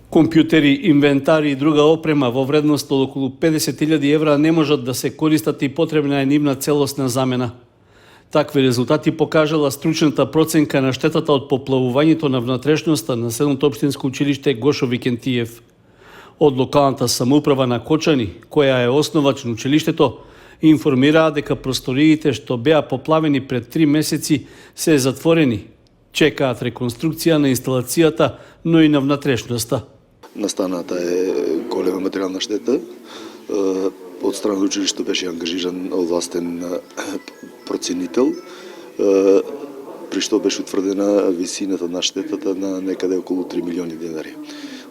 Компјутери, инвентари и друга опрема во вредност од околу 50.000 евра не можат да се користат и потребна е нивна целосна замена. Такви резултати покажала стручната проценка на штетата од поплавувањето на внатрешноста на седмото општинско училиште Гошо Викентиев. Од локалната самоуправа на Кочани, која е основач на училиштето, информираа дека просториите што беа поплавени пред 3 месеци се затворени. Чекаат реконструкција на инсталацијата, но и на внатрешноста. Настаната е голема материјална штета. Од страна на училиштето беше ангажиран овластен проценител, при што беше утврдена висината на штетата на некаде околу 3 милиони денари.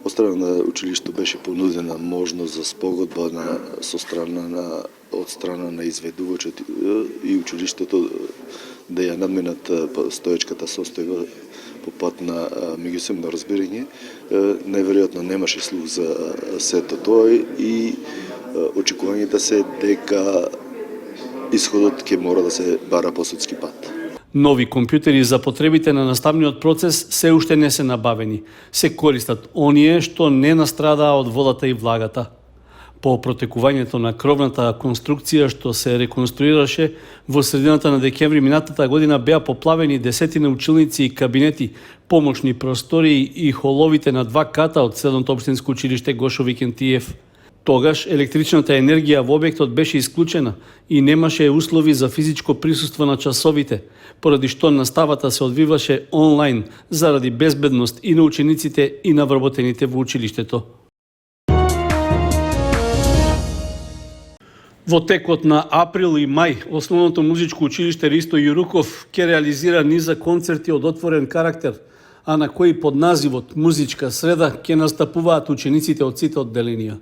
Од страна на училиштето беше понудена можност за спогодба од страна на изведувачот и училиштето да ја надменат стоечката состојба по пат на меѓусебно разбирање. Најверојатно немаше слух за сето тоа и очекувањата се дека исходот ќе мора да се бара по судски пат. Нови компјутери за потребите на наставниот процес се уште не се набавени. Се користат оние што не настрадаа од водата и влагата. По протекувањето на кровната конструкција што се реконструираше, во средината на декември минатата година беа поплавени десетина училници и кабинети, помошни простории и холовите на 2 ката од седмото општинско училиште Гошо Викентиев. Тогаш електричната енергија во објектот беше исклучена и немаше услови за физичко присуство на часовите, поради што наставата се одвиваше онлайн заради безбедност и на учениците и на вработените во училиштето. Во текот на април и мај, Основното музичко училиште Ристо Јуруков ќе реализира низа концерти од отворен карактер, а на кои под називот Музичка среда ќе настапуваат учениците од сите одделенија.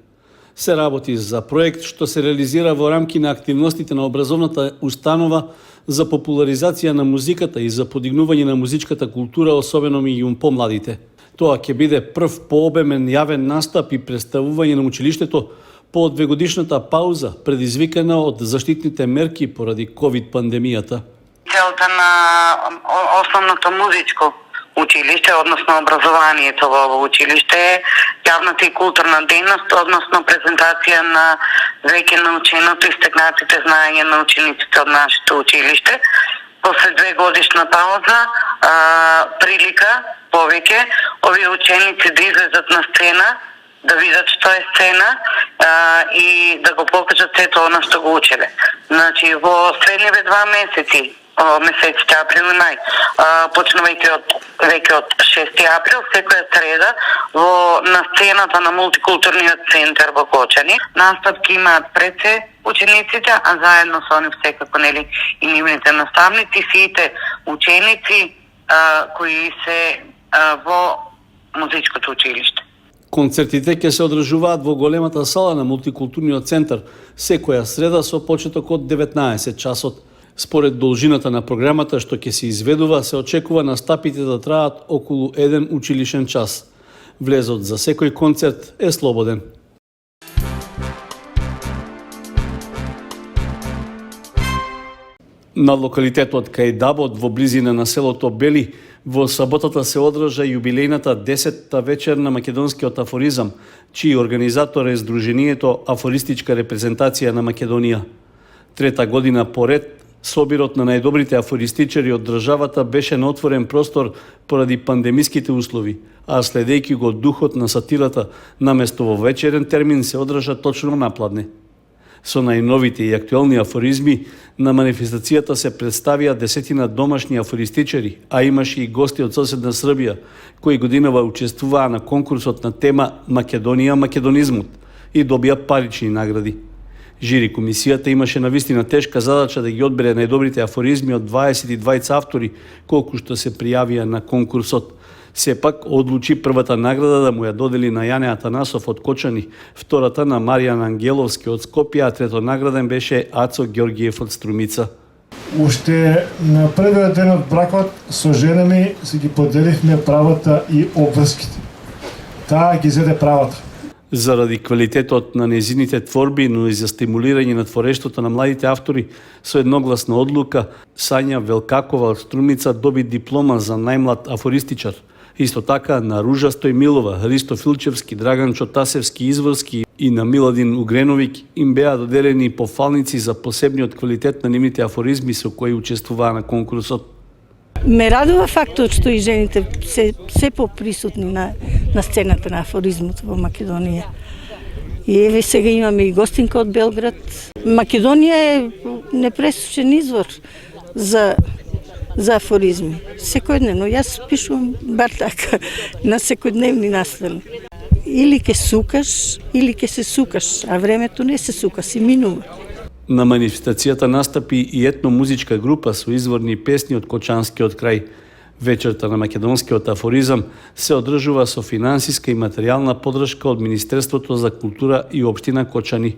Се работи за проект што се реализира во рамки на активностите на образовната установа за популаризација на музиката и за подигнување на музичката култура, особено меѓу помладите. Тоа ќе биде прв пообемен јавен настап и представување на училиштето по 2-годишната пауза, предизвикана од заштитните мерки поради ковид пандемијата. Целта на Основното музичко училиште, односно образованието во ово училиште е јавната и културна дејност, односно презентација на веќе наученото и стекнатите знаења на учениците од нашето училиште. После 2-годишна пауза, прилика повеќе овие ученици да излезат на сцена, да видат што е сцена и да го покажат сето она што го учеле. Значи, во следниве 2 месеци, месеците април и мај, почнувајќи веќе од 6 април, секоја среда на сцената на мултикултурниот центар во Кочани. Настапки имаат пред се учениците, а заедно со они секако и нивните наставници, сите ученици кои се во музичкото училиште. Концертите ќе се одржуваат во големата сала на мултикултурниот центар секоја среда со почеток од 19 часот. Според должината на програмата што ќе се изведува, се очекува настапите да траат околу 1 училишен час. Влезот за секој концерт е слободен. На локалитетот кај Дабот во близина на селото Бели во саботата се одржа јубилејната 10-та вечер на македонскиот афоризам, чиј организатор е Сдруженијето Афористичка репрезентација на Македонија. 3-та година поред, собирот на најдобрите афористичари од државата беше на отворен простор поради пандемиските услови, а следејќи го духот на сатирата, наместо во вечерен термин се одржа точно напладне. Со најновите и актуелни афоризми, на манифестацијата се представија десетина домашни афористичари, а имаше и гости од соседна Србија, кои годинава учествуваа на конкурсот на тема Македонија, македонизмот и добија парични награди. Жири комисијата имаше навистина тешка задача да ги одбере најдобрите афоризми од 22 автори, колку што се пријавија на конкурсот. Сепак одлучи првата награда да му ја додели на Јане Атанасов од Кочани, втората на Маријан Ангеловски од Скопје, а трето награден беше Ацо Ѓоргиев од Струмица. Уште на првиот ден од бракот со жена ми си ги поделивме правата и обврските. Таа ги зеде правата. Заради квалитетот на незините творби, но и за стимулирање на творештвото на младите автори, со едногласна одлука, Сања Велкакова од Струмица доби диплома за најмлад афористичар, Исто така на Ружа Стојмилова, Христо Филчевски, Драган Чотасевски Изворски и на Миладин Угреновиќ им беа доделени пофалници за посебниот квалитет на нивните афоризми со кои учествуваа на конкурсот. Ме радува фактот што и жените се поприсутни на сцената на афоризмот во Македонија. И еве сега имаме и гостинка од Белград. Македонија е непресушен извор за афоризми. Секојдневно, јас пишувам бар така, на секојдневни настани. Или ке сукаш, или ке се сукаш, а времето не се сука, си минува. На манифестацијата настапи и етномузичка група со изворни песни од Кочанскиот крај. Вечерта на македонскиот афоризам се одржува со финансиска и материјална подршка од Министерството за култура и општина Кочани.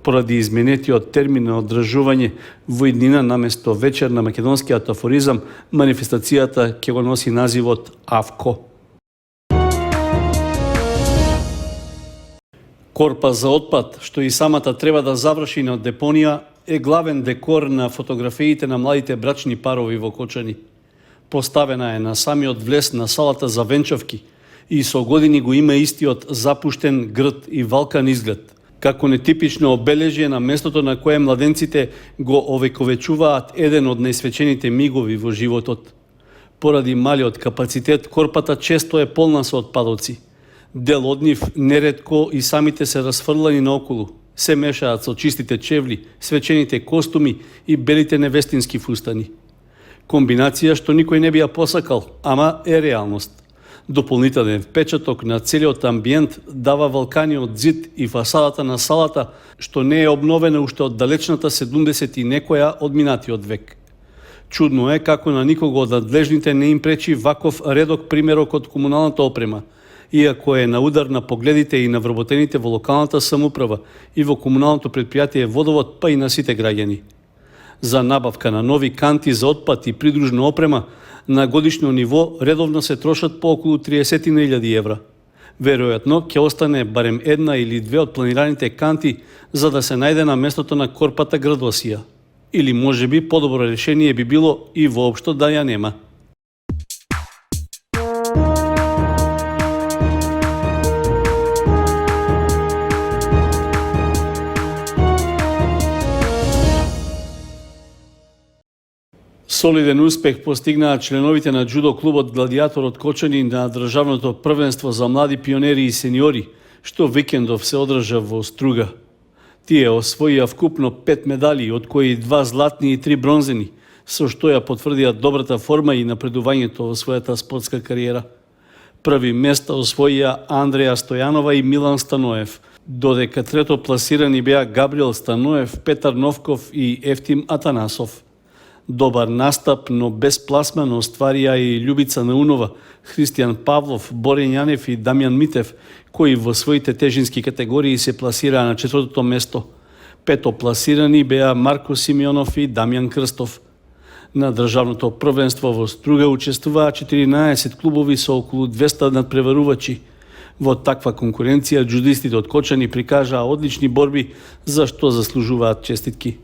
Поради изменетиот термин на одржување во иднина наместо вечер на македонскиот афоризам, манифестацијата ќе го носи називот АВКО. Корпа за отпад, што и самата треба да заврши на депонија, е главен декор на фотографиите на младите брачни парови во Кочани. Поставена е на самиот влез на салата за венчавки и со години го има истиот запуштен грд и валкан изглед, како нетипично обележје на местото на кое младенците го овековечуваат еден од најсвечените мигови во животот. Поради малиот капацитет, корпата често е полна со отпадоци. Дел од нив неретко и самите се расфрлани наоколу, се мешаат со чистите чевли, свечените костуми и белите невестински фустани. Комбинација што никој не би ја посакал, ама е реалност. Дополнителен впечаток на целиот амбиент дава валканиот зид и фасадата на салата, што не е обновена уште од далечната 70 и некоја од минатиот век. Чудно е како на никого од надлежните не им пречи ваков редок примерок од комуналната опрема, иако е на удар на погледите и на вработените во локалната самоуправа и во комуналното предпријатие Водовод, па и на сите граѓани. За набавка на нови канти за отпад и придружна опрема на годишно ниво редовно се трошат по околу 30.000 евра. Веројатно ќе остане барем една или две од планираните канти за да се најде на местото на корпата градосија. Или можеби подобро решение би било и воопшто да ја нема. Солиден успех постигнаа членовите на джудо клубот Гладиатор од Кочани на државното првенство за млади пионери и сениори, што викендов се одржа во Струга. Тие освоија вкупно 5 медали, од кои 2 златни и 3 бронзени, со што ја потврдија добрата форма и напредувањето во својата спортска кариера. Први места освоија Андреја Стојанова и Милан Станоев, додека трето пласирани беа Габриел Станоев, Петар Новков и Ефтим Атанасов. Добар настап, но без пласман остварија и Љубица Наунова, Христијан Павлов, Борен Јанев и Дамјан Митев, кои во своите тежински категории се пласираа на 4-то место. Пето пласирани беа Марко Симеонов и Дамјан Крстов. На државното првенство во Струга учествуваа 14 клубови со околу 200 надпреварувачи. Во таква конкуренција джудистите од Кочани прикажаа одлични борби, за што заслужуваат честитки.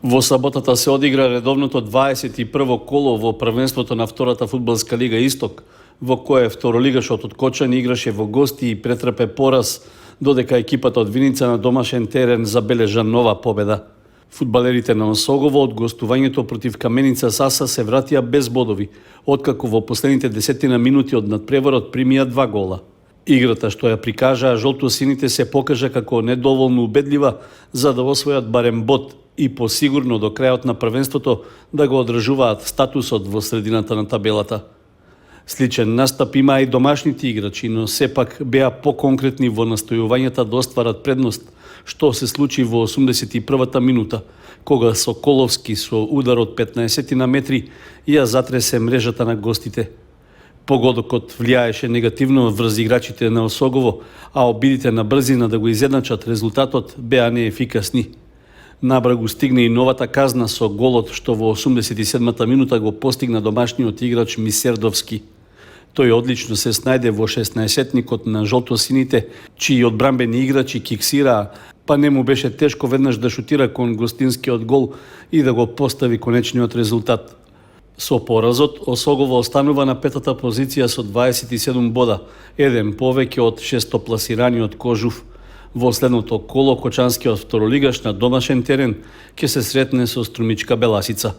Во саботата се одигра редовното 21-во коло во првенството на втората фудбалска лига Исток, во кое второлигашот од Кочани играше во гости и претрпе пораз, додека екипата од Виница на домашен терен забележа нова победа. Фудбалерите на Осогово од гостувањето против Каменица Саса се вратија без бодови, откако во последните 10 минути од надпреварот примија 2 гола. Играта што ја прикажаа жолтосините се покажа како недоволно убедлива за да освојат барем бод и посигурно до крајот на првенството да го одржуваат статусот во средината на табелата. Сличен настап има и домашните играчи, но сепак беа поконкретни во настојувањата да остварат предност, што се случи во 81-та минута, кога Соколовски со удар од 15 на метри ја затресе мрежата на гостите. Погодокот влијаеше негативно врз играчите на Осогово, а обидите на брзина да го изедначат резултатот беа неефикасни. Набрагу стигне и новата казна со голот што во 87-та минута го постигна домашниот играч Мисердовски. Тој одлично се снајде во 16-никот на жолтосините, чии одбранбени играчи киксираа, па не му беше тешко веднаш да шутира кон гостинскиот гол и да го постави конечниот резултат. Со поразот, Осогово останува на петата позиција со 27 бода, еден повеќе од шестопласираниот Кожув. Во следното коло, кочанскиот второлигаш на домашен терен ќе се сретне со Струмичка Беласица.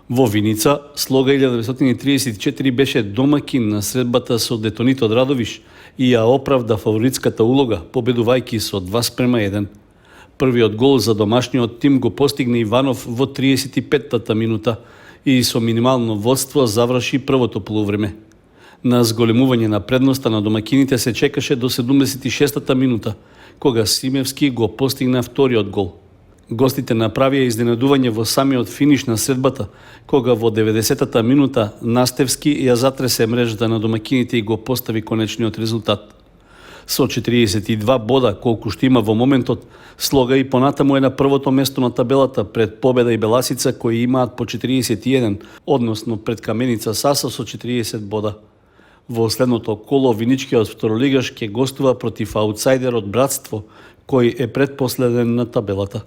Во Виница, Слога 1934 беше домакин на средбата со Детонит од Радовиш и ја оправда фаворитската улога, победувајќи со 2:1. Првиот гол за домашниот тим го постигне Иванов во 35-та минута и со минимално водство заврши првото полувреме. На зголемување на предноста на домакините се чекаше до 76-та минута, кога Симевски го постигна вториот гол. Гостите направија изненадување во самиот финиш на средбата, кога во 90-та минута Настевски ја затресе мрежата на домакините и го постави конечниот резултат. Со 42 бода, колку што има во моментот, Слога и понатаму е на првото место на табелата пред Победа и Беласица, кои имаат по 41, односно пред Каменица Саса со 40 бода. Во следното коло Виничкиот второлигаш ќе гостува против аутсайдерот Братство, кој е предпоследен на табелата.